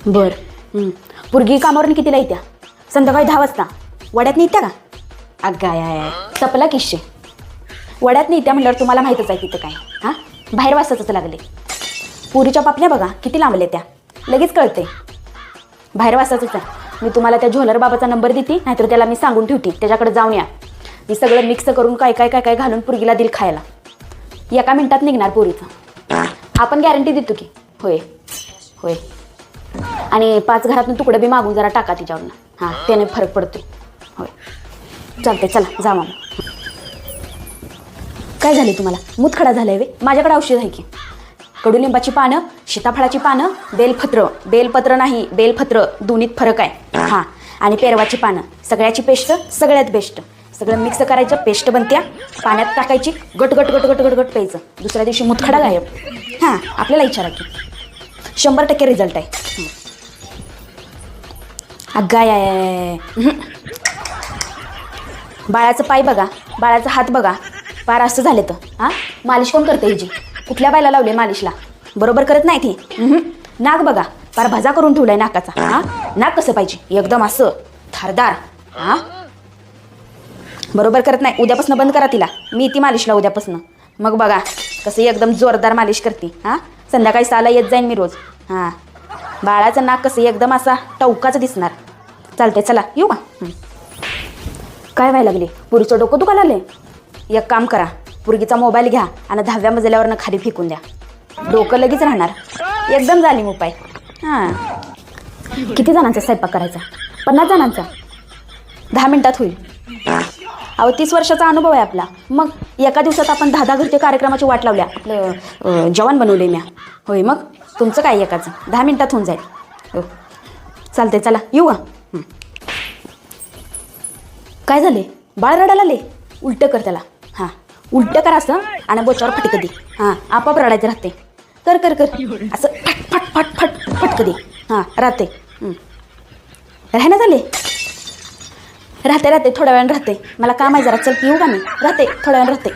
बरं. पोरगी कामावरून कितीला येत्या? संध्याकाळी 10 वाजता. वड्यात येत्या का? अगं आहे सपला किश्शे. वड्यात येत्या म्हटल्यावर तुम्हाला माहीतच आहे तिथं काय. हां, बाहेर वाजताच लागले. पुरीच्या पापण्या बघा किती लांबले त्या, लगेच कळते. बाहेर वाजताच आहे. मी तुम्हाला त्या झोलर बाबाचा नंबर देते, नाहीतर त्याला मी सांगून ठेवते, त्याच्याकडे जाऊन या. ती सगळं मिक्स करून काय काय काय काय घालून पुरगीला दिल खायला. एका मिनिटात निघणार पोरीचं. आपण गॅरंटी देतो की. होय होय. आणि 5 घरातून तुकडं बी मागून जरा टाका तिच्यावरनं. हां, त्याने फरक पडतोय. होय चालते, चला जा मामा. काय झाले तुम्हाला? मूतखडा झालाय वे? माझ्याकडे औषध आहे की. कडुलिंबाची पानं, सीताफळाची पानं, बेलपत्र नाही बेलपत्र, दोन्हीत फरक आहे. हां, आणि पेरवाची पानं, सगळ्याची पेस्ट, सगळ्यात बेस्ट. सगळं मिक्स करायचं, पेस्ट बनत्या, पाण्यात टाकायची, गट गट गट गट गट गट प्यायचं. दुसऱ्या दिवशी मूतखडा गायब. हां, आपल्याला विचारा की. 100% रिझल्ट आहे. अगाय आहे. बाळाचं पाय बघा, बाळाचा हात बघा, पार असं झाले तर. हां, मालिश कोण करते हिची? कुठल्या बायला लावले मालिशला? बरोबर करत नाही ती. नाक बघा, पार भजा करून ठेवलाय नाकाचा. हां, नाक कसं पाहिजे? एकदम असं धारदार. हां, बरोबर करत नाही. उद्यापासून बंद करा तिला. मी ती मालिशला उद्यापासून. मग बघा कसं एकदम जोरदार मालिश करते. हां, संध्याकाळी 6ला येत जाईन मी रोज. हां, बाळाचं नाक कसं एकदम असा टवकाचं दिसणार. चालते, चला येऊ का? काय व्हायला लागले? पुरीचं डोकं दुखायला लागले? एक काम करा, पुरगीचा मोबाईल घ्या आणि 10व्या मजल्यावरनं खाली फेकून द्या. डोकं लगेच राहणार. एकदम जालीम उपाय. हां, किती जणांचा स्वयंपाक करायचा? 50 जणांचा. 10 मिनिटात होईल. अहो 30 वर्षाचा अनुभव आहे आपला. मग एका दिवसात आपण 10 घरच्या कार्यक्रमाची वाट लावल्या. आपलं जेवण बनवले म्या. होय, मग तुमचं काय एकाचं 10 मिनिटात होऊन जाईल. हो चालते, चला येऊ का? काय झाले? बाळ रडायला आले? उलटं कर त्याला. हां, उलटं कर असं आणि बोचावर फटकं दे. हां, आपाप रडायचं राहते. कर कर कर असं फट फट फट फट फटकं दे. हां, राहते. राहण्यात आले? राहते थोड्या वेळानं राहते. मला काम आहे जरा. चल येऊ का मी? राहते थोड्या वेळानं राहते.